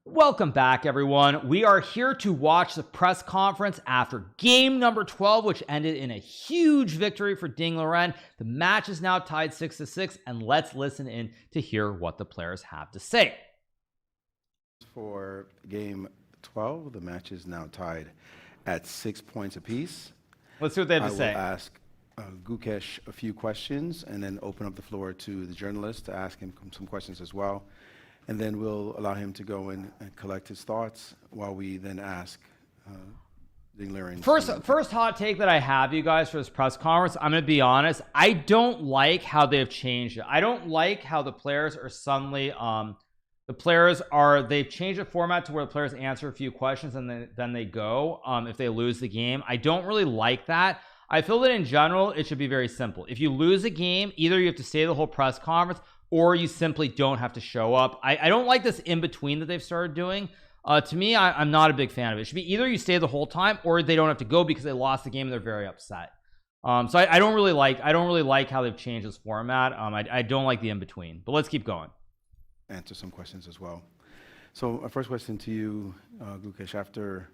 Welcome back, everyone. We are here to watch the press conference after game number 12, which ended in a huge victory for Liren. The match is now tied 6-6, and let's listen in to hear what the players have to say. For game 12, the match is now tied at 6 points apiece. Let's see what they have to say. I will ask Gukesh a few questions and then open up the floor to the journalist to ask him some questions as well. And then we'll allow him to go in and collect his thoughts while we then ask Liren. First hot take that I have, you guys, for this press conference. I'm going to be honest. I don't like how they've changed it. I don't like how the players are suddenly they've changed the format to where the players answer a few questions and then they go if they lose the game. I don't really like that. I feel that in general it should be very simple. If you lose a game, either you have to stay the whole press conference or you simply don't have to show up. I don't like this in between that they've started doing. To me, I'm not a big fan of it. It should be either you stay the whole time or they don't have to go because they lost the game and they're very upset. So I don't really like how they've changed this format. I don't like the in between, but let's keep going. Answer some questions as well. So my first question to you, Gukesh, after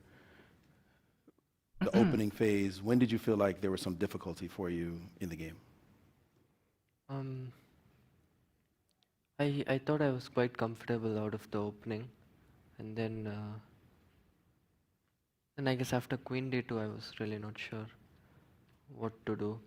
the opening phase, when did you feel like there was some difficulty for you in the game? I thought I was quite comfortable out of the opening, and then I guess after Queen D2 I was really not sure what to do.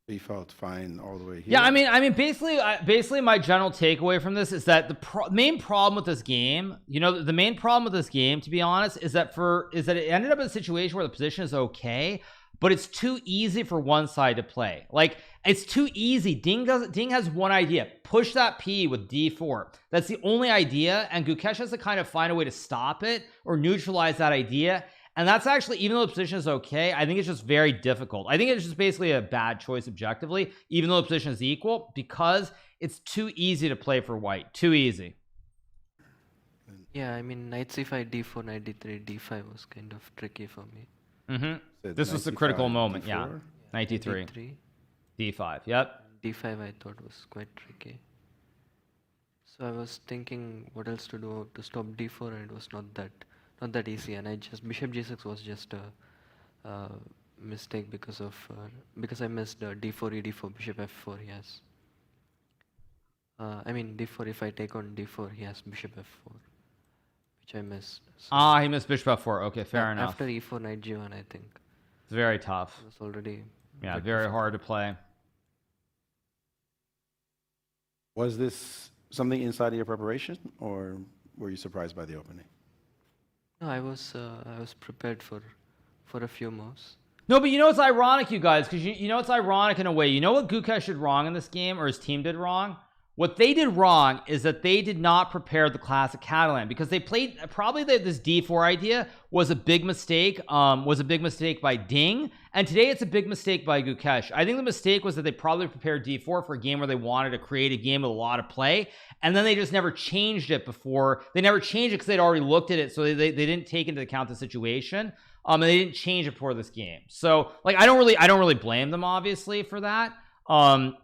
You felt fine all the way here? Yeah, I mean, basically, my general takeaway from this is that the main problem with this game, the main problem with this game, to be honest, is that it ended up in a situation where the position is okay, but it's too easy for one side to play. Like, it's too easy. Ding has one idea: push that P with D4. That's the only idea, and Gukesh has to kind of find a way to stop it or neutralize that idea. And that's actually, even though the position is okay, I think it's just very difficult. I think it's just basically a bad choice objectively, even though the position is equal, because it's too easy to play for white. Too easy. Yeah, I mean, knight c5, d4, knight d3, d5 was kind of tricky for me. This was the critical moment. D4? Yeah, knight d3, d5. Yep. d5 I thought was quite tricky. So I was thinking what else to do to stop d4, and it was not that easy, and bishop g6 was just a mistake because I missed d4 e4 bishop f4. Yes, I mean d4, if I take on d4 he has bishop f4, which I missed. So He missed bishop f4. Okay, fair enough. After e4 knight g1, I think It's very tough. it was already Very hard to play. Was this something inside of your preparation, or were you surprised by the opening? No, I was prepared for a few moves. No, but it's ironic, you guys, because it's ironic in a way. You know what Gukesh did wrong in this game, or his team did wrong? What they did wrong is that they did not prepare the classic Catalan, because they played probably this d4 idea was a big mistake. By Ding, and today it's a big mistake by Gukesh. I think the mistake was that they probably prepared d4 for a game where they wanted to create a game with a lot of play, and then they just never changed it before. They never changed it because they'd already looked at it, so they didn't take into account the situation. And they didn't change it before this game. So like I don't really blame them obviously for that. But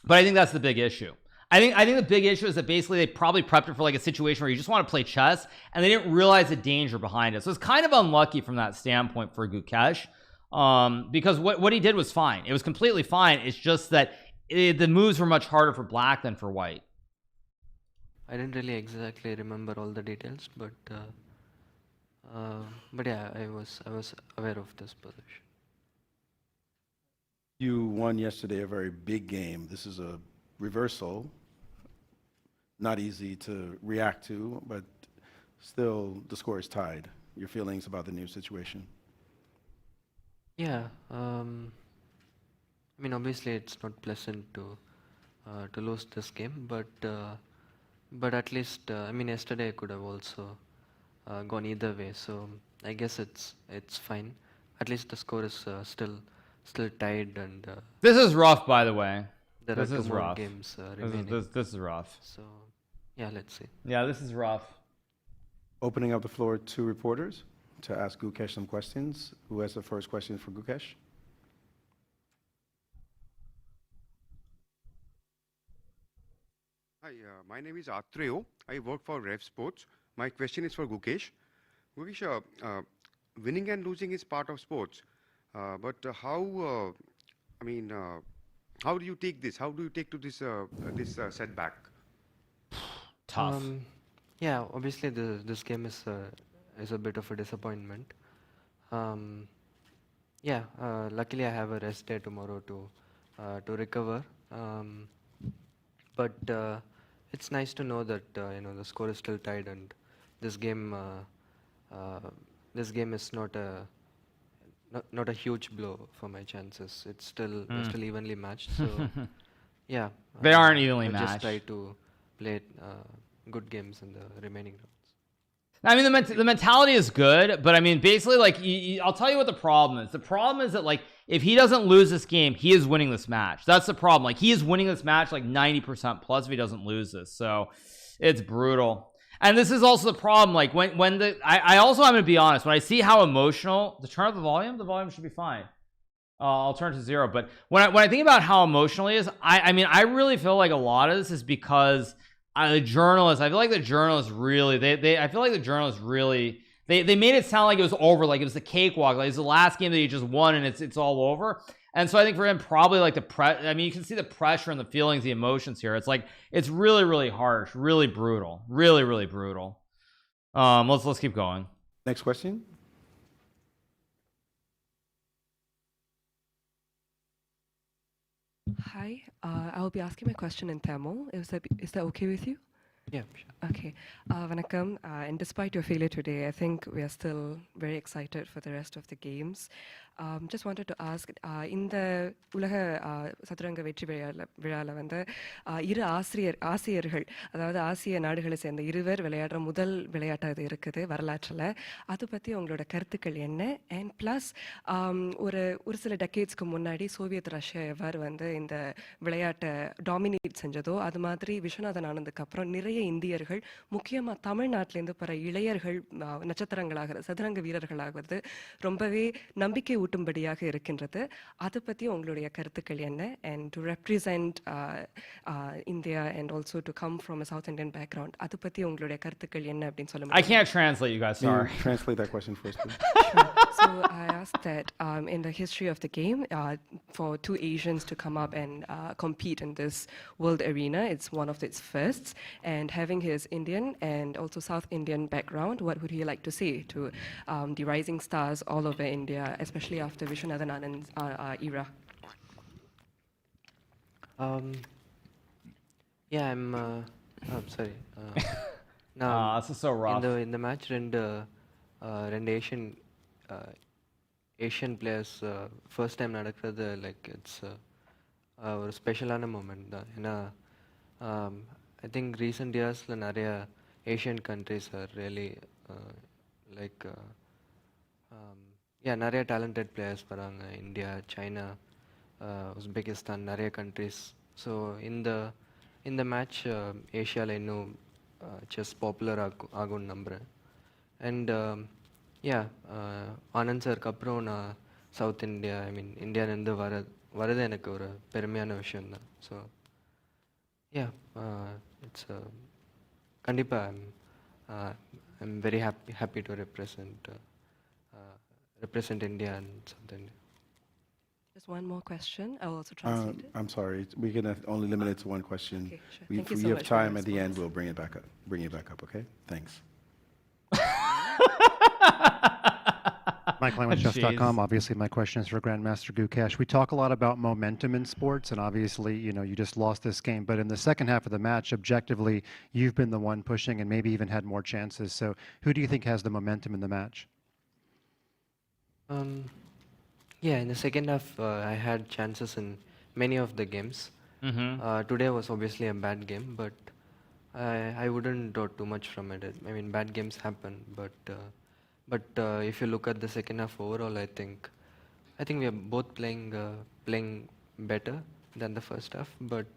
I think that's the big issue. I think the big issue is that basically they probably prepped it for like a situation where you just want to play chess, and they didn't realize the danger behind it. So it's kind of unlucky from that standpoint for Gukesh, because what he did was fine. It was completely fine. It's just that the moves were much harder for black than for white. I didn't really exactly remember all the details, but yeah, I was aware of this position. You won yesterday a very big game. This is a reversal. Not easy to react to, but still the score is tied. Your feelings about the new situation? Yeah, I mean, obviously it's not pleasant to lose this game, but at least I mean, yesterday I could have also gone either way, so I guess it's fine. At least the score is still tied, and This is rough, by the way. there This are is two more rough. games remaining. This is rough. So yeah, let's see. Yeah, this is rough. Opening up the floor to reporters to ask Gukesh some questions. Who has the first question for Gukesh? Hi, my name is Atreo. I work for Rev Sports. My question is for Gukesh. Gukesh, winning and losing is part of sports, but I mean, how do you take this? How do you take to this setback? Tough. Yeah, obviously this game is a bit of a disappointment. Um, yeah, luckily I have a rest day tomorrow to recover. Um, but it's nice to know that the score is still tied and this game this game is not a huge blow for my chances. It's still we're still evenly matched. So yeah, They aren't evenly I'll just matched. try to play good games in the remaining rounds. I mean, the mentality is good, but I mean, basically, like, I'll tell you what the problem is. The problem is that, like, if he doesn't lose this game, he is winning this match. That's the problem. Like, he is winning this match like 90% plus if he doesn't lose this. So it's brutal. And this is also the problem. Like, I also, I'm gonna be honest, when I see how emotional, turn up the volume should be fine. I'll turn it to 0. But when I think about how emotional he is, I mean, I really feel like a lot of this is because the journalists, I feel like the journalists really, I feel like the journalists really, they made it sound like it was over, like it was the cakewalk, like it's the last game that he just won and it's all over. And so I think for him, probably like I mean, you can see the pressure and the feelings, the emotions here. It's like, it's really, really harsh, really brutal, really, really brutal. Let's keep going. Next question. Hi, I'll be asking my question in Tamil. Is that okay with you? Yeah, sure. Okay. Vanakkam, and despite your failure today, I think we are still very excited for the rest of the games. Just wanted to ask, இந்த உலக சதுரங்க வெற்றி விழாவில் வந்து இரு ஆசிரியர்கள், அதாவது ஆசிய நாடுகளை சேர்ந்த இருவர் விளையாடுற முதல் விளையாட்டாக இது இருக்குது வரலாற்றில். அதை பற்றி உங்களோட கருத்துக்கள் என்ன? அண்ட் ப்ளஸ் ஒரு சில டெக்கேட்ஸ்க்கு முன்னாடி சோவியத் ரஷ்யா எவ்வாறு வந்து இந்த விளையாட்டை டாமினேட் செஞ்சதோ, அது மாதிரி விஸ்வநாதன் ஆனந்துக்கு அப்புறம் நிறைய இந்தியர்கள், முக்கியமாக தமிழ்நாட்டிலேருந்து பிற இளையர்கள் நட்சத்திரங்களாக சதுரங்க வீரர்களாகிறது ரொம்பவே நம்பிக்கை ஊட்டும்படியாக இருக்கின்றது. அதை பற்றி உங்களுடைய கருத்துக்கள் என்ன? And to represent India and also to come from a South Indian background, அதை பற்றி உங்களுடைய கருத்துக்கள் என்ன அப்படின்னு சொல்ல I முடியுமா? can't translate, you guys, Can sorry. you translate that question first, please? Sure. So I asked that in the history of the game, for two Asians to come up and compete in this world arena, it's one of its firsts. And having his Indian and also South Indian background, what would he like to say to the rising stars all over India, especially after Vishwanathan Anand's era? Yeah, I'm sorry. Now This is so rough. in the match ரெண்டு Asian players first time நடக்கிறது like it's ஒரு ஸ்பெஷலான moment தான். ஏன்னா I think recent இயர்ஸில் நிறைய Asian countries are really like நிறைய talented players வராங்க. இந்தியா, சைனா, உஸ்பெகிஸ்தான், நிறைய கண்ட்ரிஸ். ஸோ இந்த மேட்ச் ஏஷியாவில் இன்னும் செஸ் பாப்புலர் ஆகும்னு நம்புகிறேன். அண்ட் ஆனந்த் சாருக்கு அப்புறம் நான் சவுத் இந்தியா, ஐ மீன் இந்தியாவிலேருந்து வரது எனக்கு ஒரு பெருமையான விஷயந்தான். ஸோ இட்ஸ் கண்டிப்பாக I'm very happy to represent India and South India. Just one more question. I will also translate it. I'm sorry. We're going to only limit it to one question. Okay, sure. If Thank you we so have much for time your at the end, response. we'll bring it back up, okay? Thanks. MyClimateChess.com. Obviously, my question is for Grandmaster Gukesh. We talk a lot about momentum in sports, and obviously, you just lost this game. But in the second half of the match, objectively, you've been the one pushing and maybe even had more chances. So who do you think has the momentum in the match? In the second half, I had chances in many of the games. Today was obviously a bad game, but I wouldn't draw too much from it. I mean, bad games happen, but if you look at the second half overall, I think we are both playing better than the first half. But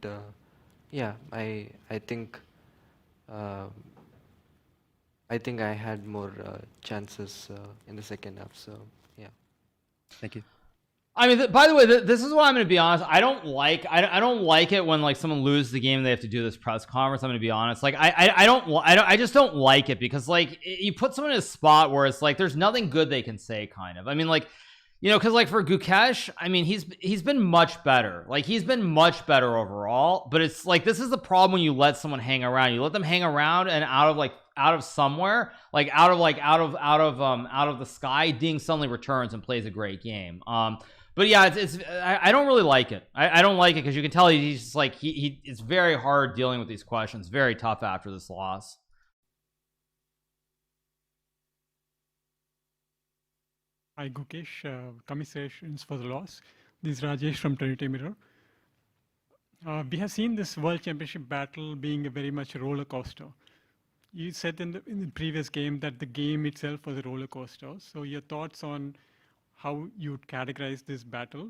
I think I had more chances in the second half. So yeah. Thank you. I mean, by the way, this is what I'm going to be honest. I don't like it when like someone loses the game and they have to do this press conference. I'm going to be honest. Like I just don't like it because like you put someone in a spot where it's like there's nothing good they can say. Kind of. I mean, like, you know, because like for Gukesh, I mean, he's been much better. Like he's been much better overall. But it's like this is the problem when you let someone hang around. You let them hang around and out of somewhere, like out of the sky, Ding suddenly returns and plays a great game. But yeah, I don't really like it. I don't like it because you can tell he's just like it's very hard dealing with these questions. Very tough after this loss. Hi Gukesh, commiserations for the loss. This is Rajesh from Trinity Mirror. We have seen this World Championship battle being a very much a roller coaster. You said in the previous game that the game itself was a roller coaster. So your thoughts on how you'd categorize this battle?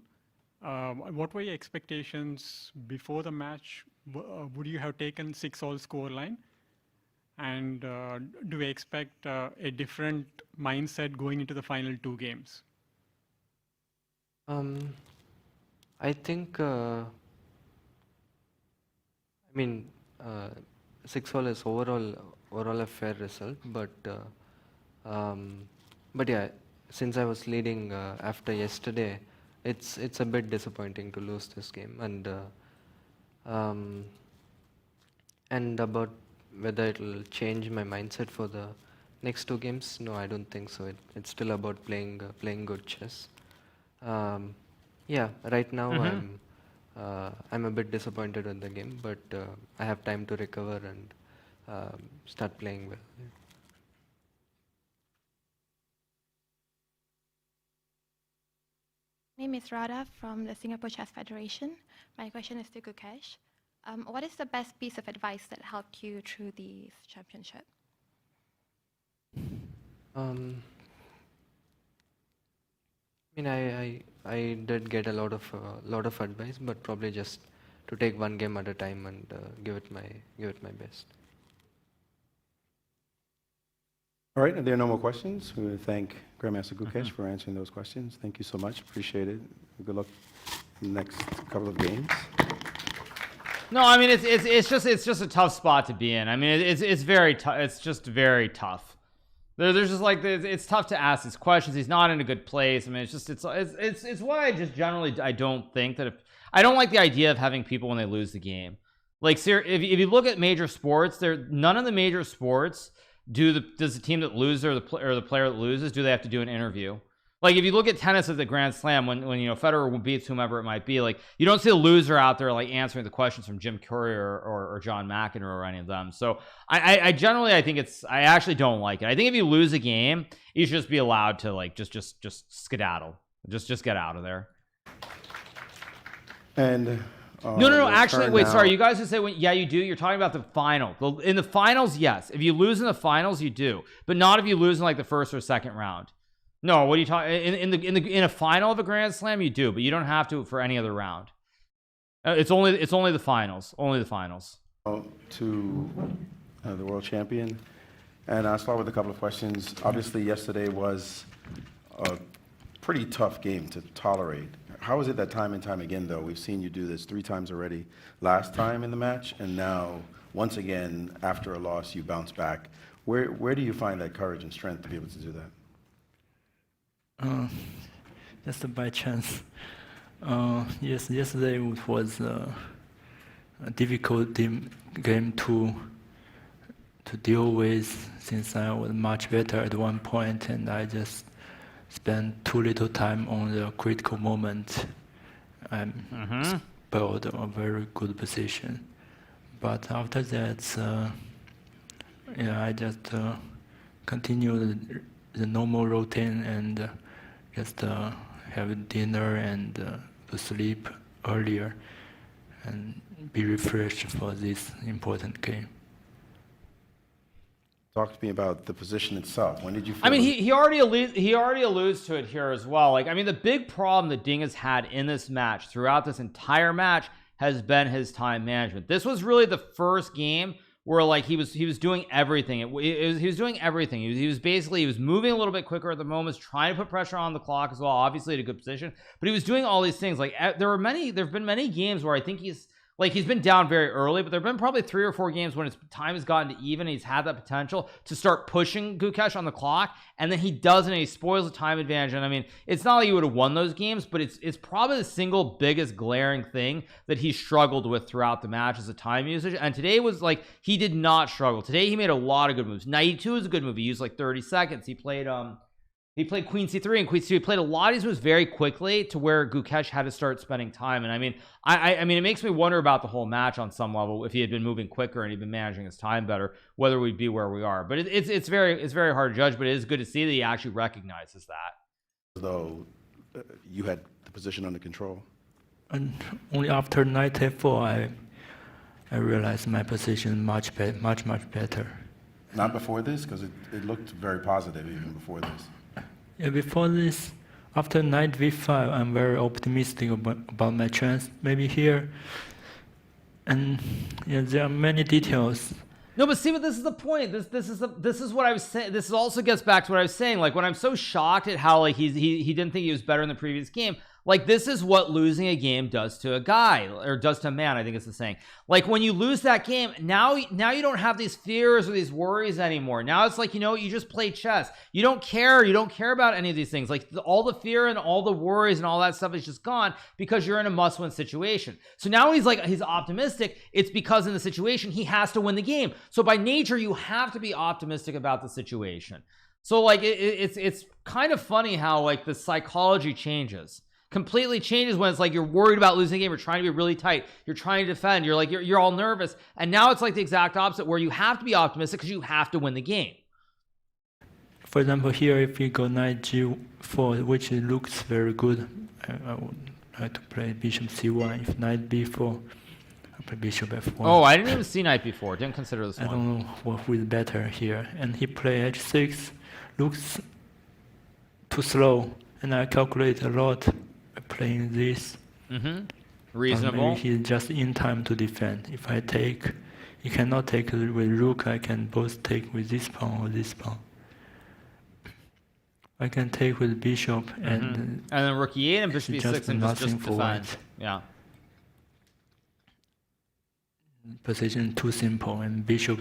What were your expectations before the match? Would you have taken 6-all scoreline? And do we expect a different mindset going into the final 2 games? I think, I mean, 6-all is overall a fair result, but yeah, since I was leading after yesterday, it's a bit disappointing to lose this game, and about whether it'll change my mindset for the next 2 games, no, I don't think so. It's still about playing good chess. Yeah, right now I'm a bit disappointed in the game, but I have time to recover and start playing well. Yeah. My name is Radha from the Singapore Chess Federation. My question is to Gukesh. What is the best piece of advice that helped you through the championship? I mean, I did get a lot of advice, but probably just to take 1 game at a time and give it my best. All right, if there are no more questions, we want to thank Grandmaster Gukesh for answering those questions. Thank you so much. Appreciate it. Good luck in the next couple of games. No, I mean it's just a tough spot to be in. I mean it's very tough. It's just very tough. There's just like it's tough to ask these questions. He's not in a good place. I mean it's why I just generally I don't think that I don't like the idea of having people when they lose the game. Like if you look at major sports, none of the major sports does the team that loses or the player that loses do they have to do an interview. Like if you look at tennis at the Grand Slam, when you know Federer beats whomever it might be, like you don't see a loser out there like answering the questions from Jim Courier or John McEnroe or any of them. So I generally I think I actually don't like it. I think if you lose a game, you should just be allowed to like just skedaddle, just get out of there. And no. Actually, wait. Sorry, you guys would say yeah, you do. You're talking about the final. In the finals, yes. If you lose in the finals, you do, but not if you lose in like the first or second round. No, what are you talking in a final of a Grand Slam? You do, but you don't have to for any other round. It's only the finals. Only the finals. To the world champion, and I'll start with a couple of questions. Obviously, yesterday was a pretty tough game to tolerate. How is it that time and time again, though, we've seen you do this 3 times already? Last time in the match, and now once again after a loss, you bounce back. Where do you find that courage and strength to be able to do that? Just by chance. Yes, yesterday was a difficult game to deal with, since I was much better at one point and I just spent too little time on the critical moment. I spoiled a very good position. But after that, I just continued the normal routine and just have dinner and to sleep earlier and be refreshed for this important game. Talk to me about the position itself. When did you feel I mean, he already alludes to it here as well. Like, I mean, the big problem that Ding has had in this match throughout this entire match has been his time management. This was really the first game where like he was doing everything. He was doing everything. He was moving a little bit quicker at the moments, trying to put pressure on the clock as well, obviously at a good position, but he was doing all these things. Like there've been many games where I think he's been down very early, but there have been probably 3 or 4 games when his time has gotten to even. He's had that potential to start pushing Gukesh on the clock, and then he doesn't, and he spoils the time advantage. And I mean, it's not like he would have won those games, but it's probably the single biggest glaring thing that he struggled with throughout the match is the time usage. And today was like, he did not struggle. Today he made a lot of good moves. Knight E2 is a good move. He used like 30 seconds. He played Queen C3 and Queen C2. He played a lot of these moves very quickly to where Gukesh had to start spending time. And I mean, I mean, it makes me wonder about the whole match on some level. If he had been moving quicker and he'd been managing his time better, whether we'd be where we are. But it's very hard to judge. But it is good to see that he actually recognizes that. Though you had the position under control. And only after knight a4, I realized my position much better. Not before this, because it looked very positive even before this. Yeah, before this, after knight v5, I'm very optimistic about my chance. Maybe here, and yeah, there are many details. No, but see, but this is the point. This is what I was saying. This also gets back to what I was saying. Like when I'm so shocked at how like he didn't think he was better in the previous game. Like this is what losing a game does to a guy, or does to a man, I think it's the saying. Like when you lose that game, now you don't have these fears or these worries anymore. Now it's like, you know, you just play chess. You don't care about any of these things. Like all the fear and all the worries and all that stuff is just gone because you're in a must-win situation. So now he's optimistic. It's because in the situation he has to win the game. So by nature you have to be optimistic about the situation. So like it's kind of funny how like the psychology completely changes when it's like you're worried about losing a game, you're trying to be really tight, you're trying to defend, you're all nervous, and now it's like the exact opposite where you have to be optimistic because you have to win the game. For example, here if we go knight g4, which looks very good, I would like to play bishop c1. If knight b4, I play bishop f1. Oh, I didn't even see knight b4. Didn't consider this one. I don't know what was better here. And he play h6, looks too slow, and I calculate a lot playing this. Reasonable. Maybe he's just in time to defend. If I take, he cannot take with rook. I can both take with this pawn or this pawn. I can take with bishop and then rook e8 and bishop e6 and just defend. White. Yeah. Position too simple and bishop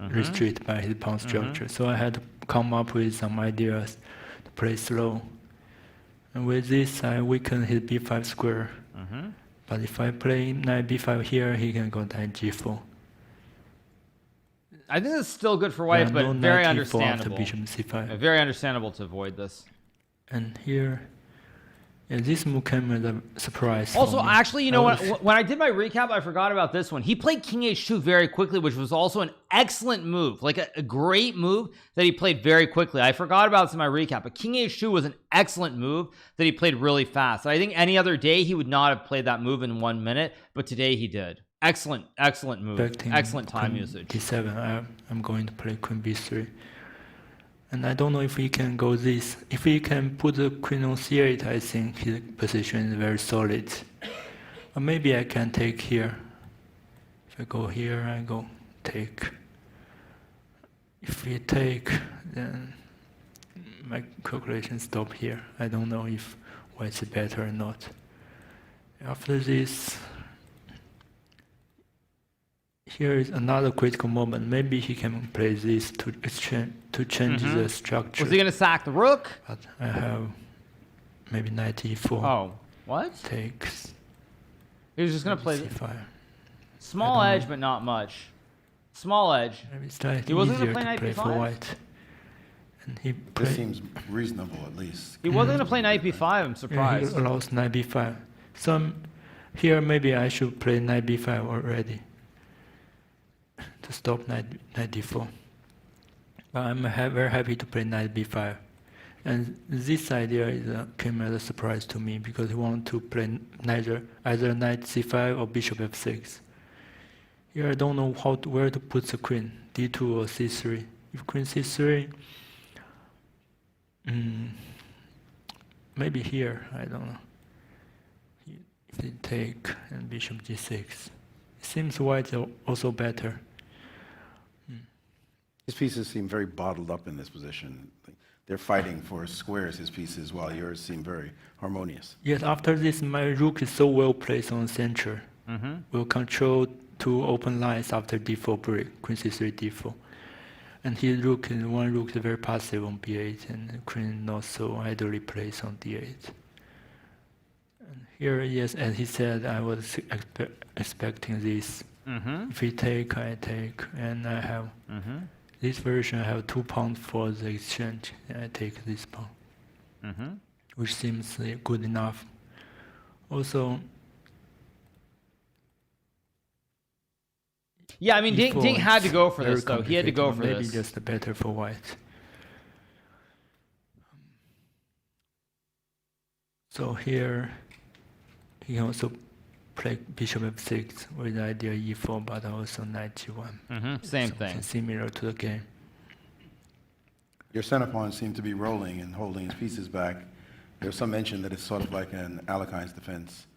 restrict by his pawn structure. So I had to come up with some ideas to play slow. And with this, I weaken his b5 square. But if I play knight b5 here, he can go knight g4. I think it's still good for white, but very understandable. Bishop c5. Very understandable to avoid this. And here, yeah, this move came as a surprise. Also, actually, you know what? When I did my recap, I forgot about this one. He played king h2 very quickly, which was also an excellent move, like a great move that he played very quickly. I forgot about this in my recap, but king h2 was an excellent move that he played really fast. I think any other day he would not have played that move in 1 minute, but today he did. Excellent move. Excellent time usage. d7. I'm going to play queen b3. And I don't know if he can go this. If he can put the queen on c8, I think his position is very solid. Or maybe I can take here. If I go here, I go take. If we take, then my calculations stop here. I don't know if white's better or not. After this, here is another critical moment. Maybe he can play this to change the structure. Was he going to sack the rook? But I have maybe knight e4. Oh, what? Takes. He was just going to play c5. Small edge, but not much. Small edge. Maybe it's slightly He wasn't easier going to to play play knight for b5? white. And he This seems reasonable, at least. He wasn't going to play knight b5. I'm surprised. He allows knight b5. So here maybe I should play knight b5 already to stop knight d4. But I'm very happy to play knight b5. And this idea came as a surprise to me because he wanted to play either knight c5 or bishop f6. Here I don't know where to put the queen, d2 or c3. If queen c3, maybe here, I don't know. If they take and bishop g6. It seems white is also better. His pieces seem very bottled up in this position. They're fighting for squares, his pieces, while yours seem very harmonious. Yes, after this, my rook is so well placed on center. Will control 2 open lines after d4 break, queen c3, d4. And his rook, one rook is very passive on b8, and queen not so idly placed on d8. And here, yes, as he said, I was expecting this. If he take, I take, and I have this version. I have 2 pawns for the exchange. I take this pawn, which seems good enough. Also, Yeah, I mean, Ding had to go for this, though. He had to go for maybe this. just better for white. So here, he can also play bishop f6 with the idea e4, but also knight g1. Same thing. Similar to the game. Your center pawn seemed to be rolling and holding his pieces back. There's some mention that it's sort of like an Alekhine's defense,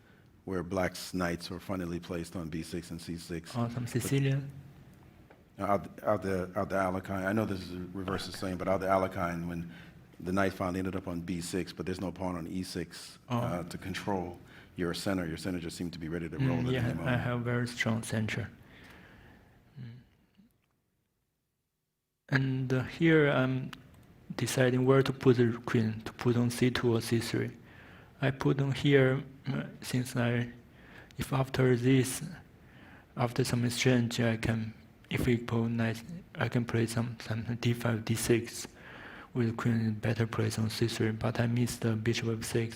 where black's knights were funnily placed on b6 and c6. Oh, some Sicilian? Out the Alekhine, I know this is reverse the same, but out the Alekhine, when the knight finally ended up on b6, but there's no pawn on e6 to control your center. Your center just seemed to be ready to roll at any Yeah, moment. I have very strong center. And here I'm deciding where to put the queen, to put on c2 or c3. I put on here, since if after this, after some exchange, I can, if equal knight, I can play some d5, d6, with the queen in better place on c3, but I missed the bishop f6,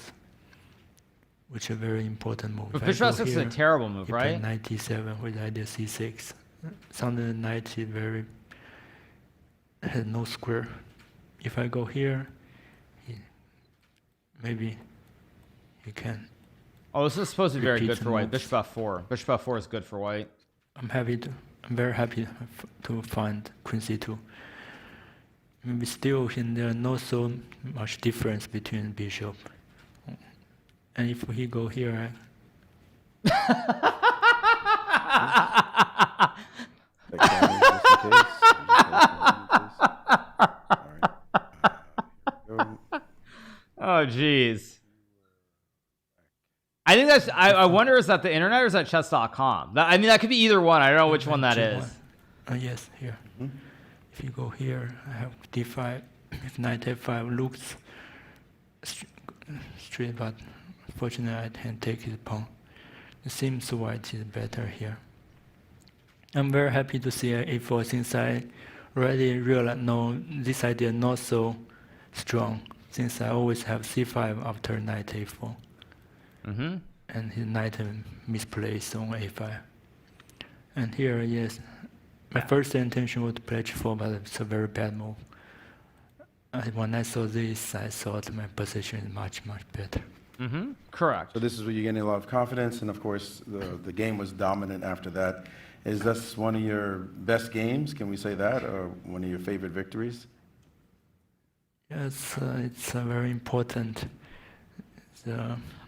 which is a very important move. But bishop f6 is a terrible move, right? Knight d7 with idea c6. Suddenly the knight is has no square. If I go here, maybe you can. Oh, this is supposed to be very repeat good for the white. moves. Bishop f4. Bishop f4 is good for white. I'm very happy to find queen c2. Maybe still there not so much difference between bishop. And if he go here, Oh, jeez. I think that's, I wonder, is that the internet or is that chess.com? I mean, that could be either one. I don't know which one that is. Yes, here. If you go here, I have d5. If knight f5 looks straight, but unfortunately I can take his pawn. It seems white is better here. I'm very happy to see a4 since I already realized this idea not so strong, since I always have c5 after knight a4. And his knight misplaced on a5. And here, yes, my first intention was to play h4, but it's a very bad move. When I saw this, I thought my position is much, much better. Correct. So this is where you're getting a lot of confidence, and of course, the game was dominant after that. Is this one of your best games? Can we say that, or one of your favorite victories? Yes, it's very important.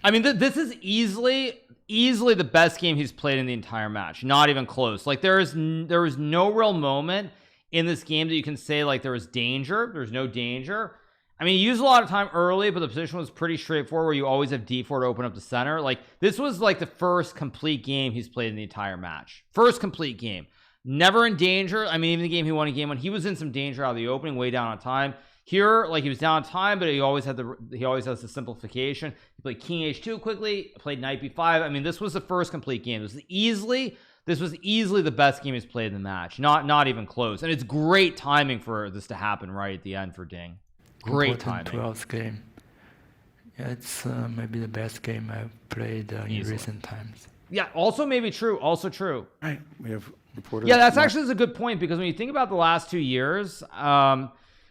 I mean, this is easily the best game he's played in the entire match. Not even close. Like there was no real moment in this game that you can say like there was danger. There's no danger. I mean, he used a lot of time early, but the position was pretty straightforward where you always have d4 to open up the center. Like this was like the first complete game he's played in the entire match. First complete game. Never in danger. I mean, even the game he won in game one, he was in some danger out of the opening, way down on time. Here, like he was down on time, but he always has the simplification. He played king h2 quickly, played knight b5. I mean, this was the first complete game. This was easily the best game he's played in the match. Not even close. And it's great timing for this to happen right at the end for Ding. Great timing. 12th game. Yeah, it's maybe the best game I've played in recent times. Yeah, also maybe true. Also true. Right. We have reporters. Yeah, that's actually a good point, because when you think about the last 2 years,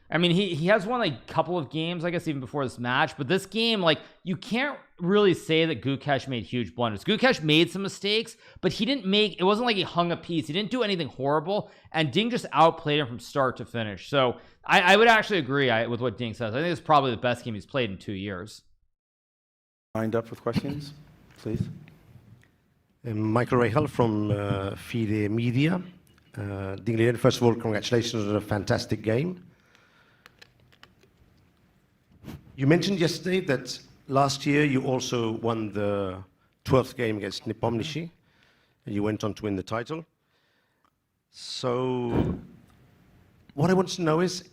I mean, he has won like a couple of games, I guess, even before this match. But this game, like, you can't really say that Gukesh made huge blunders. Gukesh made some mistakes, but it wasn't like he hung a piece. He didn't do anything horrible. And Ding just outplayed him from start to finish. So I would actually agree with what Ding says. I think it's probably the best game he's played in 2 years. Lined up with questions, please. Michael Rahal from FIDE Media. Liren, first of all, congratulations on a fantastic game. You mentioned yesterday that last year you also won the 12th game against Nippon Nishi, and you went on to win the title. So what I want to know is,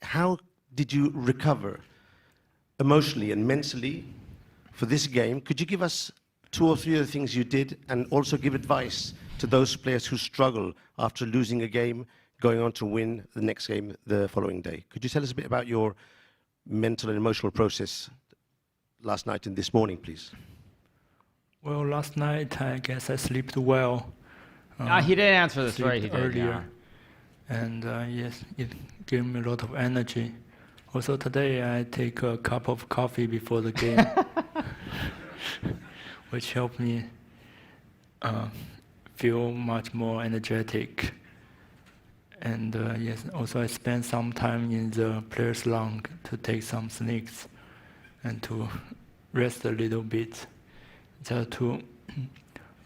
how did you recover emotionally and mentally for this game? Could you give us 2 or 3 of the things you did, and also give advice to those players who struggle after losing a game, going on to win the next game the following day? Could you tell us a bit about your mental and emotional process last night and this morning, please? Well, last night I guess I slept well. He didn't answer this right. He slept did, earlier, yeah. and yes, it gave me a lot of energy. Also today I take a cup of coffee before the game, which helped me feel much more energetic. And yes, also I spent some time in the players' lounge to take some snacks and to rest a little bit, just to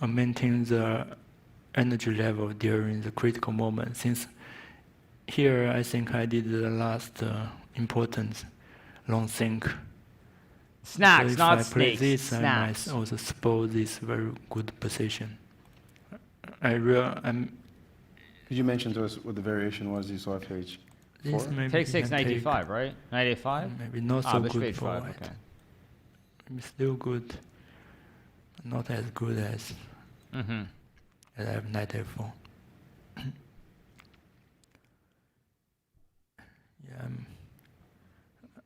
maintain the energy level during the critical moment. Since here I think I did the last important long think. Snacks, so not if I play snakes. this, Snacks. I might also spoil this very good position. I'm Could you mention to us what the variation was you saw at page 4? this maybe Take 6, can knight take, d5, right? Knight a5? maybe not so bishop good h5, for white. okay. Maybe still good, not as good as Mm-hmm. I have knight f4. Yeah,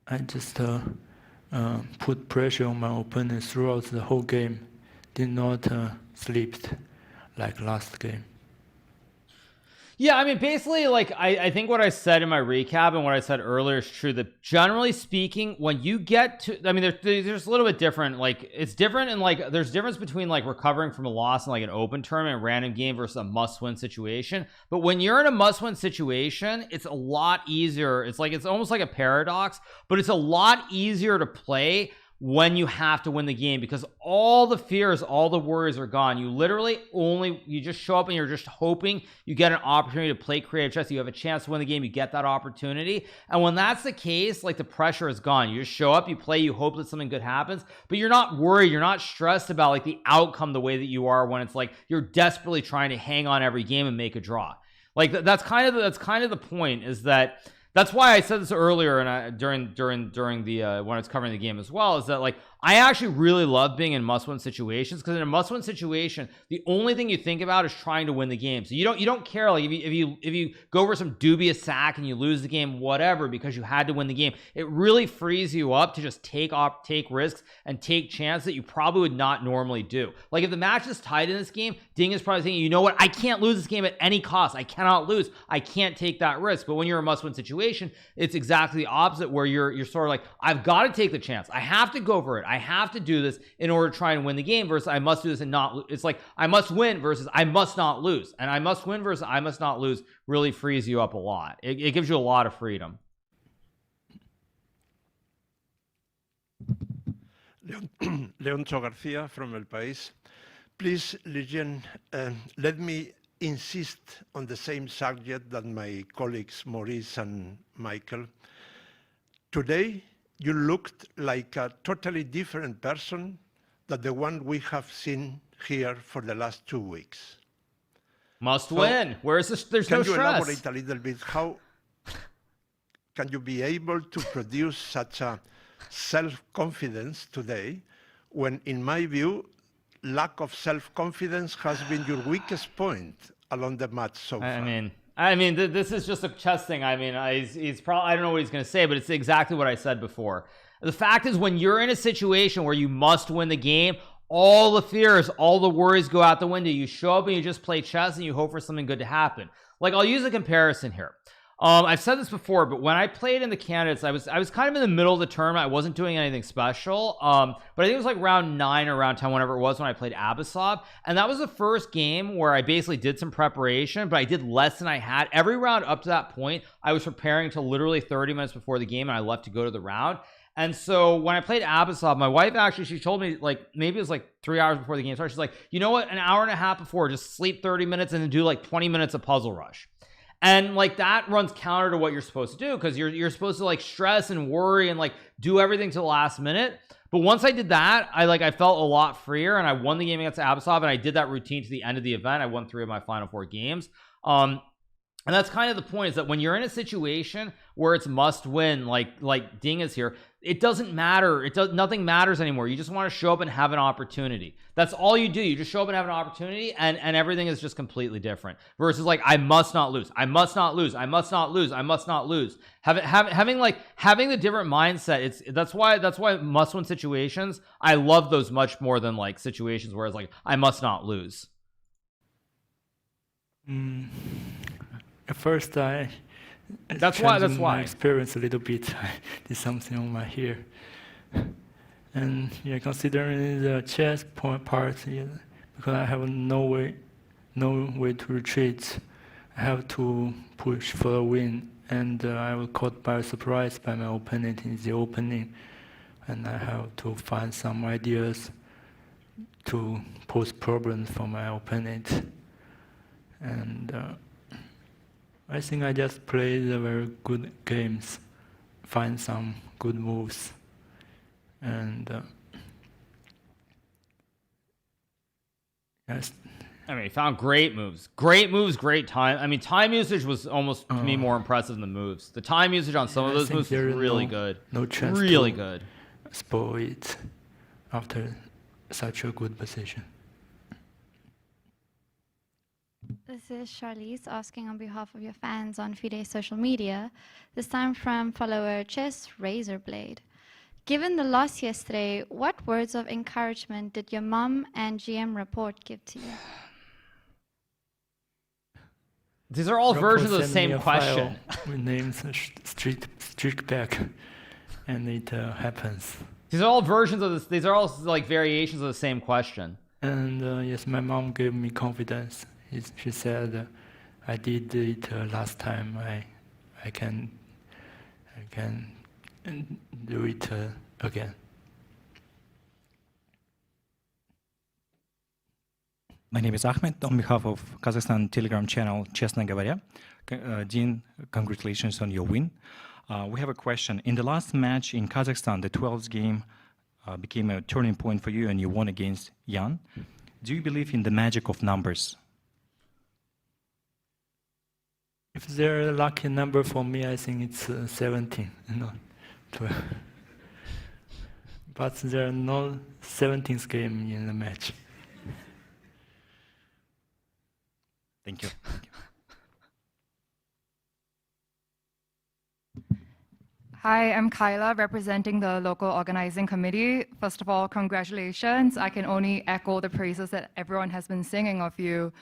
I just put pressure on my opponent throughout the whole game. Did not sleep like last game. Yeah, I mean, basically, like, I think what I said in my recap and what I said earlier is true, that generally speaking, when you get to, I mean, there's a little bit different, like, it's different, and like, there's difference between like recovering from a loss in like an open tournament, random game, versus a must-win situation. But when you're in a must-win situation, it's a lot easier. It's like, it's almost like a paradox, but it's a lot easier to play when you have to win the game, because all the fears, all the worries are gone. You literally you just show up and you're just hoping you get an opportunity to play creative chess. You have a chance to win the game, you get that opportunity. And when that's the case, like, the pressure is gone. You just show up, you play, you hope that something good happens, but you're not worried, you're not stressed about like the outcome the way that you are when it's like you're desperately trying to hang on every game and make a draw. Like, that's kind of the point, is that that's why I said this earlier, and during the when I was covering the game as well, is that like, I actually really love being in must-win situations, because in a must-win situation, the only thing you think about is trying to win the game. So you don't care, like, if you go for some dubious sack and you lose the game, whatever, because you had to win the game. It really frees you up to just take risks and take chances that you probably would not normally do. Like, if the match is tied in this game, Ding is probably thinking, you know what, I can't lose this game at any cost. I cannot lose. I can't take that risk. But when you're in a must-win situation, it's exactly the opposite, where you're sort of like, I've got to take the chance. I have to go for it. I have to do this in order to try and win the game, versus I must do this and not. It's like, I must win versus I must not lose, and I must win versus I must not lose really frees you up a lot. It gives you a lot of freedom. Leoncho Garcia from El País. Please, Liren, let me insist on the same subject that my colleagues Maurice and Michael. Today, you looked like a totally different person than the one we have seen here for the last 2 weeks. Must win. Where's this? There's no Can you stress. elaborate a little bit? How can you be able to produce such a self-confidence today, when, in my view, lack of self-confidence has been your weakest point along the match so far? I mean, this is just a chess thing. I mean, he's probably, I don't know what he's going to say, but it's exactly what I said before. The fact is, when you're in a situation where you must win the game, all the fears, all the worries go out the window. You show up and you just play chess and you hope for something good to happen. Like, I'll use a comparison here. I've said this before, but when I played in the candidates, I was kind of in the middle of the tournament. I wasn't doing anything special. But I think it was like round 9 or round 10, whenever it was, when I played Abasov. And that was the first game where I basically did some preparation, but I did less than I had. Every round up to that point, I was preparing till literally 30 minutes before the game, and I left to go to the round. And so when I played Abasov, my wife actually, she told me like maybe it was like 3 hours before the game started. She's like, you know what, an hour and a half before, just sleep 30 minutes and then do like 20 minutes of Puzzle Rush. And like that runs counter to what you're supposed to do, because you're supposed to like stress and worry and like do everything to the last minute. But once I did that, I felt a lot freer, and I won the game against Abasov, and I did that routine to the end of the event. I won 3 of my final 4 games. And that's kind of the point, is that when you're in a situation where it's must win, like Ding is here, it doesn't matter. Nothing matters anymore. You just want to show up and have an opportunity. That's all you do. You just show up and have an opportunity, and everything is just completely different. Versus like, I must not lose. I must not lose. I must not lose. I must not lose. Having the different mindset. That's why must win situations, I love those much more than like situations where it's like, I must not lose. At first, That's why my experience a little bit. I did something on my hair, and yeah, considering the chess part, yeah, because I have no way to retreat, I have to push for a win, and I was caught by surprise by my opponent in the opening, and I have to find some ideas to pose problems for my opponent, and. I think I just play the very good games, find some good moves, and yes. I mean, he found great moves, great time. I mean, time usage was almost to me more impressive than moves. The time usage on some of those moves was really good. No chance really to good. Spoil it after such a good position. This is Charlize asking on behalf of your fans on FIDE social media, this time from follower Chess Razorblade. Given the loss yesterday, what words of encouragement did your mom and GM report give to you? These are all versions of the same question. With names streak back, and it happens. These are all versions of this. These are all like variations of the same question. And yes, my mom gave me confidence. She said, "I did it last time. I can do it again." My name is Ahmed. On behalf of Kazakhstan Telegram channel, Честно говоря, Dean, congratulations on your win. We have a question. In the last match in Kazakhstan, the 12th game became a turning point for you, and you won against Jan. Do you believe in the magic of numbers? If there's a lucky number for me, I think it's 17, not 12. But there are no 17th game in the match. Thank you. Hi, I'm Kyla, representing the local organizing committee. First of all, congratulations. I can only echo the praises that everyone has been singing of you.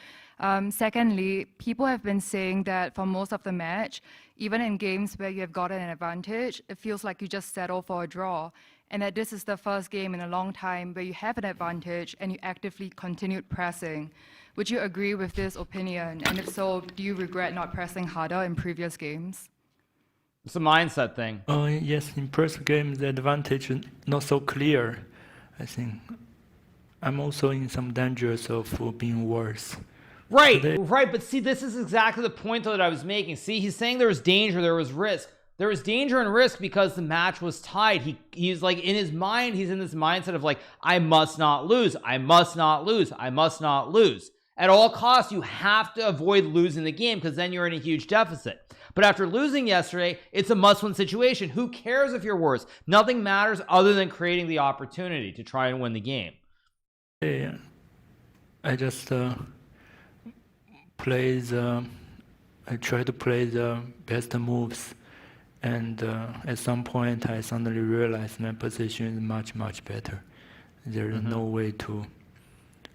Secondly, people have been saying that for most of the match, even in games where you have gotten an advantage, it feels like you just settle for a draw, and that this is the first game in a long time where you have an advantage and you actively continued pressing. Would you agree with this opinion? And if so, do you regret not pressing harder in previous games? It's a mindset thing. Yes, in first game, the advantage is not so clear. I think I'm also in some dangers of being worse. Right, right. But see, this is exactly the point that I was making. See, he's saying there was danger, there was risk. There was danger and risk because the match was tied. He's like, in his mind, he's in this mindset of like, I must not lose. I must not lose. I must not lose. At all costs, you have to avoid losing the game because then you're in a huge deficit. But after losing yesterday, it's a must-win situation. Who cares if you're worse? Nothing matters other than creating the opportunity to try and win the game. Yeah, I just I try to play the best moves, and at some point I suddenly realized my position is much, much better. There is no way to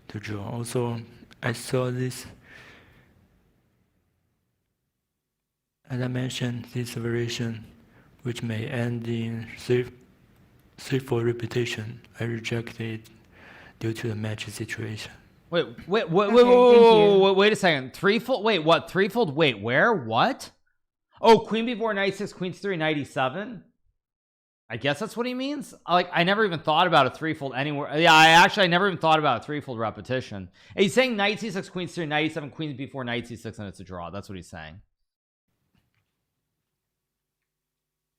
draw. Also, I saw this, as I mentioned, this variation, which may end in 3-4 repetition. I rejected it due to the match situation. Wait a second. Threefold? Wait, what? Threefold? Wait, where? What? Oh, Queen B4 knight 6, Queen C3 knight E7. I guess that's what he means. Like, I never even thought about a threefold anywhere. Yeah, I never even thought about a threefold repetition. He's saying knight c6, queen c3, knight e7, queen b4, knight c6, and it's a draw. That's what he's saying.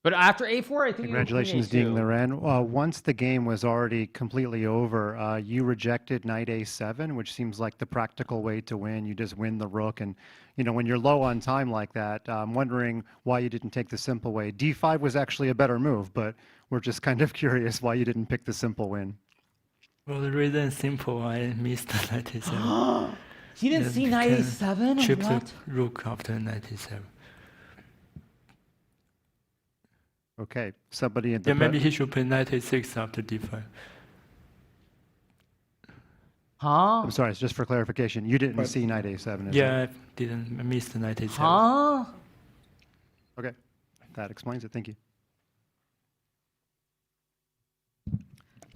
But after a4, I think Congratulations, Dean Liren. Once the game was already completely over, you rejected knight a7, which seems like the practical way to win. You just win the rook, and when you're low on time like that, I'm wondering why you didn't take the simple way. d5 was actually a better move, but we're just kind of curious why you didn't pick the simple win. Well, the reason is simple. I missed knight a7. He didn't see knight a7? Chip What? the rook after knight a7. Okay, somebody in the Yeah, maybe he should play knight a6 after d5. Huh? I'm sorry, it's just for clarification. You didn't see knight a7. Yeah, I didn't. I missed the knight a7. Huh? Okay, that explains it. Thank you.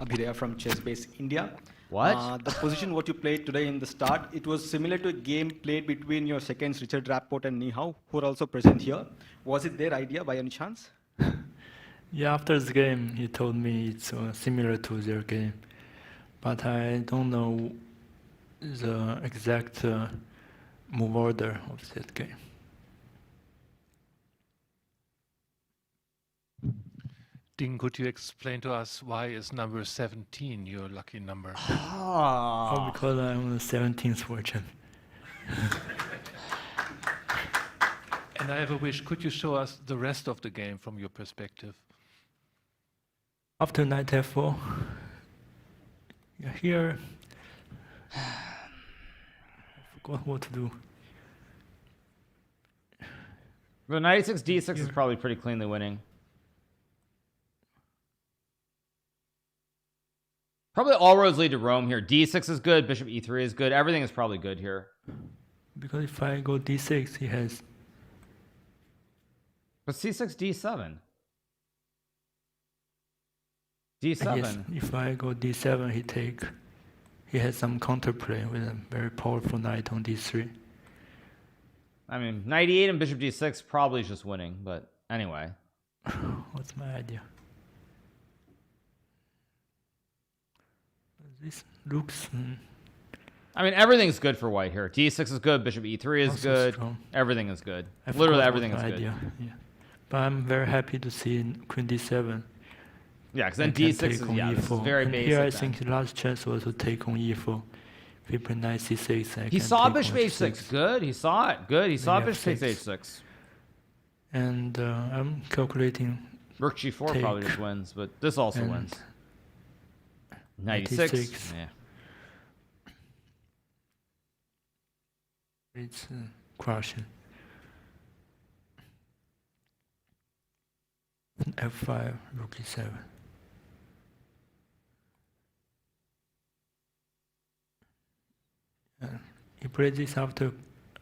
Abhiraya from Chessbase India. What? The position what you played today in the start, it was similar to a game played between your seconds, Richard Rapport and Nihao, who are also present here. Was it their idea by any chance? Yeah, after the game, he told me it's similar to their game, but I don't know the exact move order of that game. Dean, could you explain to us why is number 17 your lucky number? Oh, because I'm the 17th fortune. And I have a wish. Could you show us the rest of the game from your perspective? After knight f4, here, I forgot what to do. But knight e6, d6 is probably pretty cleanly winning. Probably all roads lead to Rome here. d6 is good, bishop e3 is good. Everything is probably good here. Because if I go d6, he has... But c6, d7. d7. Yes, if I go d7, he has some counterplay with a very powerful knight on d3. I mean, knight e8 and bishop d6 probably is just winning, but anyway. What's my idea? This looks... I mean, everything's good for white here. d6 is good, bishop e3 is Also good. strong. Everything is good. I Literally forgot everything is my good. idea. Yeah. But I'm very happy to see queen d7. Yeah, because then d6 is, yeah, this is very and basic. here I then. think the last chance was to take on e4. If we play knight c6, He saw bishop h6. Good. He saw it. Good. He saw bishop takes h6. And I'm calculating... Rook g4 probably just wins, but this also and wins. Knight e6. e6. Yeah. It's crushing. f5, rook e7. He played this after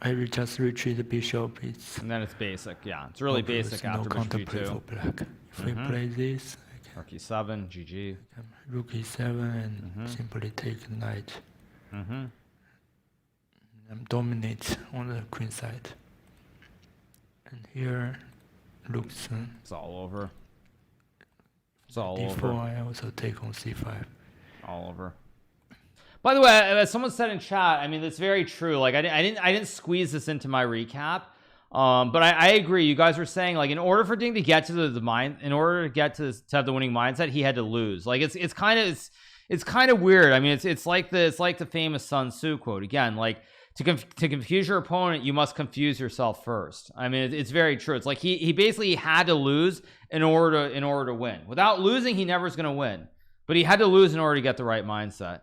I just retreat the bishop. And then it's basic. Yeah, it's really basic after no bishop counterplay for g2. black. If we play this, Rook e7, GG. rook e7 and simply take the knight. I'm dominate on the queen side. And here looks It's all over. It's all d4. over. I also take on c5. All over. By the way, as someone said in chat, I mean, it's very true. Like, I didn't squeeze this into my recap, but I agree. You guys were saying, like, in order for Ding to get to the mind, in order to get to have the winning mindset, he had to lose. Like, it's kind of weird. I mean, it's like the famous Sun Tzu quote again. Like, to confuse your opponent, you must confuse yourself first. I mean, it's very true. It's like he basically had to lose in order to win. Without losing, he never is going to win. But he had to lose in order to get the right mindset.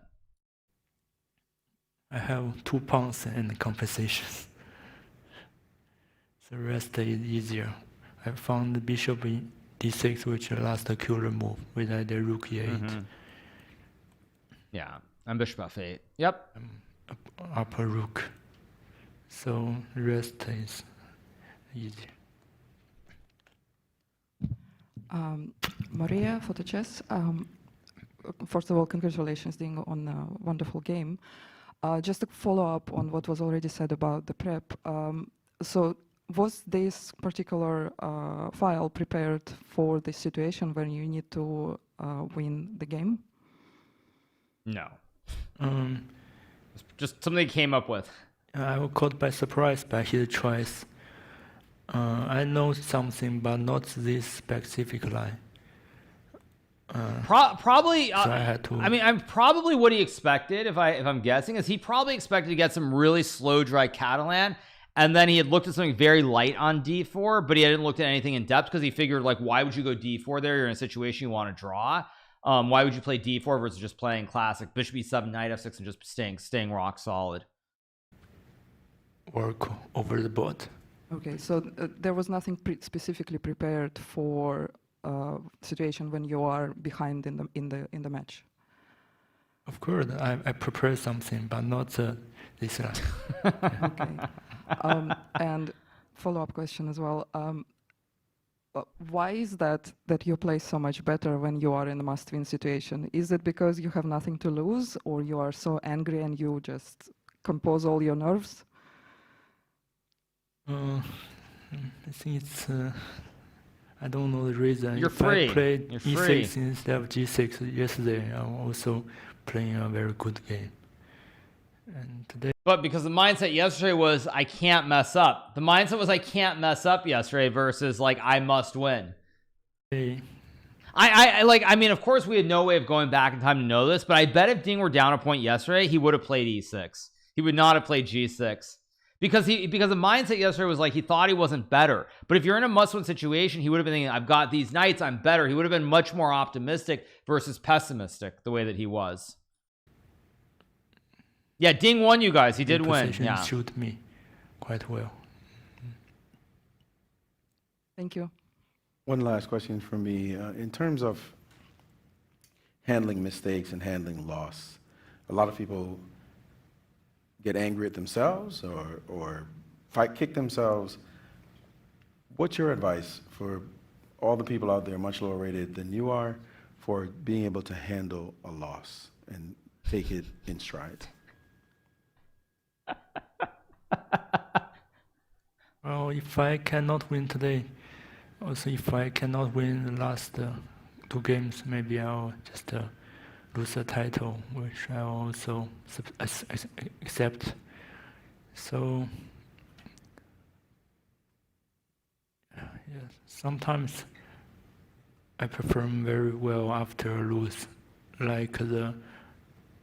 I have 2 pawns and compensations. The rest is easier. I found the bishop in d6, which is the last killer move with either rook e8. Yeah, and bishop f8. Yep. Upper rook. So the rest is easy. Maria for the chess. First of all, congratulations, Ding, on a wonderful game. Just to follow up on what was already said about the prep. So was this particular file prepared for the situation when you need to win the game? No. It's just something he came up with. I was caught by surprise by his choice. I know something, but not this specific line. Probably. So I had to. I mean, I'm probably what he expected. If I'm guessing, is he probably expected to get some really slow, dry Catalan, and then he had looked at something very light on D4, but he hadn't looked at anything in depth because he figured, like, why would you go D4 there? You're in a situation you want to draw. Why would you play D4 versus just playing classic Bishop E7, Knight F6, and just staying rock solid? Work over the board. Okay, so there was nothing specifically prepared for situation when you are behind in the match. Of course, I prepare something, but not this line. Okay, and follow-up question as well. Why is that you play so much better when you are in a must-win situation? Is it because you have nothing to lose, or you are so angry and you just compose all your nerves? I think it's. I don't know the reason. You're if free. I played You're E6 free. instead of G6 yesterday, I'm also playing a very good game. And today. But because the mindset yesterday was I can't mess up. The mindset was I can't mess up yesterday versus like I must win. Hey. I mean, of course we had no way of going back in time to know this, but I bet if Ding were down a point yesterday, he would have played E6. He would not have played G6. Because the mindset yesterday was like he thought he wasn't better. But if you're in a must-win situation, he would have been thinking, I've got these knights, I'm better. He would have been much more optimistic versus pessimistic the way that he was. Yeah, Ding won, you guys. He did win. Yeah. Shoot me quite well. Thank you. One last question from me. In terms of handling mistakes and handling loss, a lot of people get angry at themselves or kick themselves. What's your advice for all the people out there much lower rated than you are for being able to handle a loss and take it in stride? Well, if I cannot win today, also if I cannot win the last 2 games, maybe I'll just lose the title, which I also accept. So, yeah, sometimes I perform very well after I lose, like the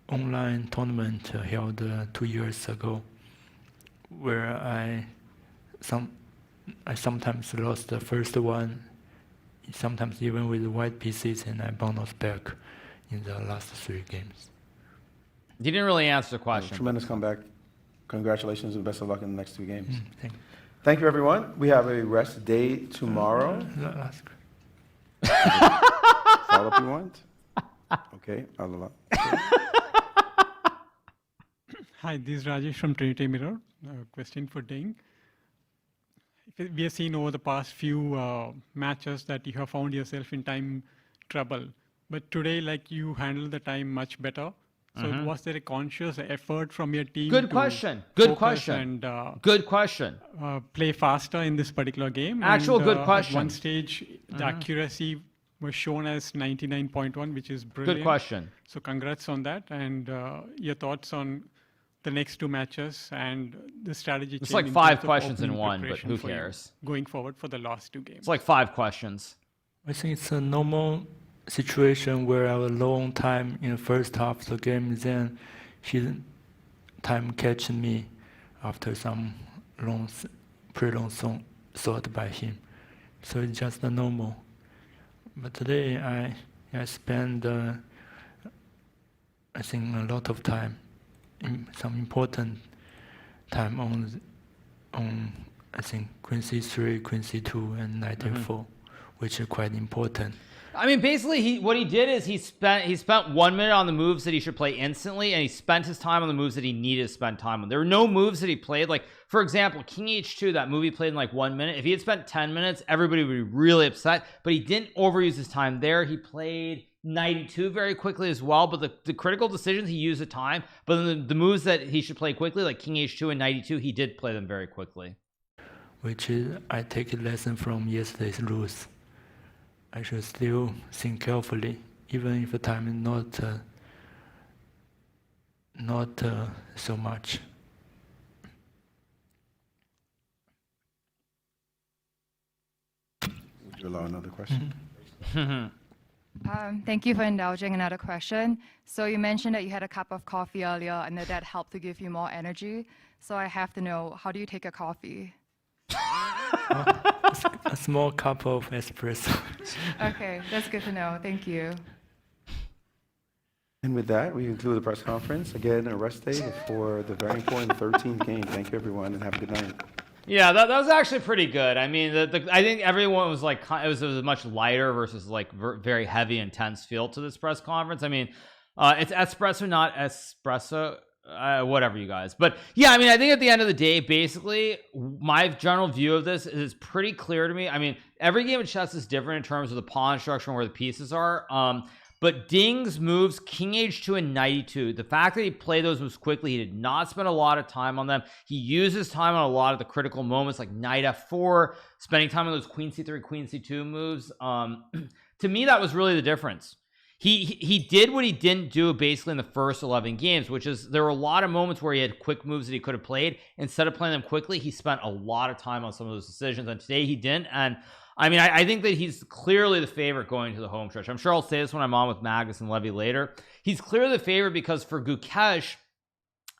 online tournament held 2 years ago, where I sometimes lost the first one, sometimes even with white pieces, and I bounced back in the last 3 games. You didn't really answer the question. Tremendous comeback. Congratulations and best of luck in the next 2 games. Thank you, everyone. We have a rest day tomorrow. Follow up you want? Okay, I'll allow. Hi, this is Rajesh from Trinity Mirror. Question for Ding. We have seen over the past few matches that you have found yourself in time trouble. But today, like, you handled the time much better. So was there a conscious effort from your team Good question. Good question. And good question. Play faster in this particular game? Actual and, good question. At one stage, the accuracy was shown as 99.1, which is brilliant. Good question. So congrats on that. And your thoughts on the next 2 matches and the strategy. It's like 5 questions in one, but who cares? Going forward for the last 2 games. It's like 5 questions. I think it's a normal situation where I was long time in the first half of the game, then his time catch me after some pretty long thought by him. So it's just a normal. But today I spend I think a lot of time, some important time on I think Queen C3, Queen C2, and Knight F4, which are quite important. I mean, basically, what he did is he spent 1 minute on the moves that he should play instantly, and he spent his time on the moves that he needed to spend time on. There were no moves that he played. Like, for example, King H2, that move he played in like 1 minute. If he had spent 10 minutes, everybody would be really upset. But he didn't overuse his time there. He played Knight E2 very quickly as well. But the critical decisions, he used the time. But then the moves that he should play quickly, like King H2 and Knight E2, he did play them very quickly. which is I take a lesson from yesterday's rules. I should still think carefully, even if the time is not so much. Would you allow another question? Thank you for indulging another question. So you mentioned that you had a cup of coffee earlier and that helped to give you more energy. So I have to know, how do you take a coffee? A small cup of espresso. Okay, that's good to know. Thank you. And with that, we conclude the press conference. Again, a rest day for the very important 13th game. Thank you, everyone, and have a good night. Yeah, that was actually pretty good. I mean, I think everyone was like, it was a much lighter versus like very heavy, intense feel to this press conference. I mean, it's espresso, not espresso, whatever, you guys. But yeah, I mean, I think at the end of the day, basically, my general view of this is pretty clear to me. I mean, every game of chess is different in terms of the pawn structure and where the pieces are. But Ding's moves, king h2 and knight e2, the fact that he played those moves quickly, he did not spend a lot of time on them. He used his time on a lot of the critical moments like knight f4, spending time on those queen c3, queen c2 moves. To me, that was really the difference. He did what he didn't do basically in the first 11 games, which is there were a lot of moments where he had quick moves that he could have played. Instead of playing them quickly, he spent a lot of time on some of those decisions, and today he didn't. And I mean, I think that he's clearly the favorite going to the home stretch. I'm sure I'll say this when I'm on with Magnus and Levy later. He's clearly the favorite because for Gukesh,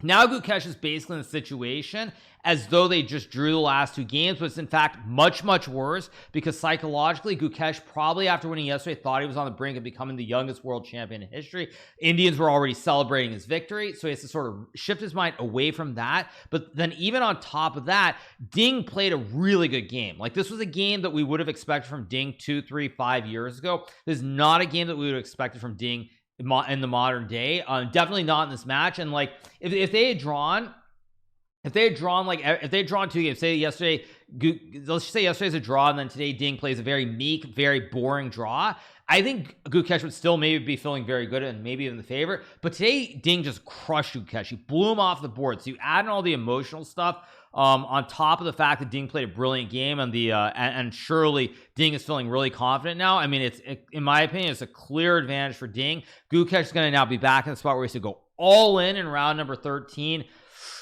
now Gukesh is basically in the situation as though they just drew the last two games, but it's in fact much, much worse because psychologically, Gukesh probably after winning yesterday thought he was on the brink of becoming the youngest world champion in history. Indians were already celebrating his victory, so he has to sort of shift his mind away from that. But then even on top of that, Ding played a really good game. Like this was a game that we would have expected from Ding 2, 3, 5 years ago. This is not a game that we would have expected from Ding in the modern day. Definitely not in this match. And like if they had drawn two games, say yesterday, let's say yesterday's a draw and then today Ding plays a very meek, very boring draw, I think Gukesh would still maybe be feeling very good and maybe even the favorite. But today Ding just crushed Gukesh. He blew him off the board. So you add in all the emotional stuff on top of the fact that Ding played a brilliant game and and surely Ding is feeling really confident now. I mean, in my opinion, it's a clear advantage for Ding. Gukesh is going to now be back in the spot where he has to go all in round number 13.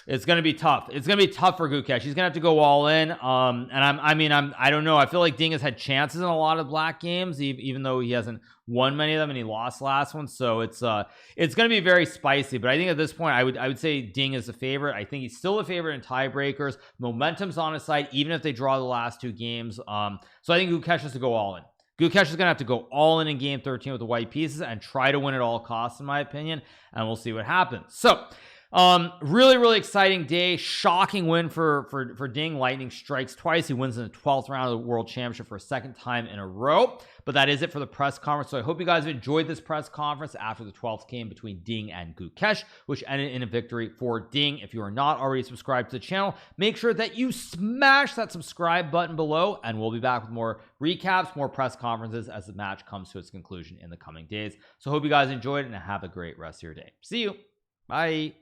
It's going to be tough. It's going to be tough for Gukesh. He's going to have to go all in. And I don't know. I feel like Ding has had chances in a lot of black games, even though he hasn't won many of them and he lost last one. So it's going to be very spicy. But I think at this point, I would say Ding is the favorite. I think he's still a favorite in tiebreakers. Momentum's on his side, even if they draw the last two games. So I think Gukesh has to go all in. Gukesh is going to have to go all in game 13 with the white pieces and try to win at all costs, in my opinion. And we'll see what happens. So really, really exciting day. Shocking win for Ding. Lightning strikes twice. He wins in the 12th round of the World Championship for a second time in a row. But that is it for the press conference. So I hope you guys have enjoyed this press conference after the 12th game between Ding and Gukesh, which ended in a victory for Ding. If you are not already subscribed to the channel, make sure that you smash that subscribe button below, and we'll be back with more recaps, more press conferences as the match comes to its conclusion in the coming days. So hope you guys enjoyed it and have a great rest of your day. See you. Bye.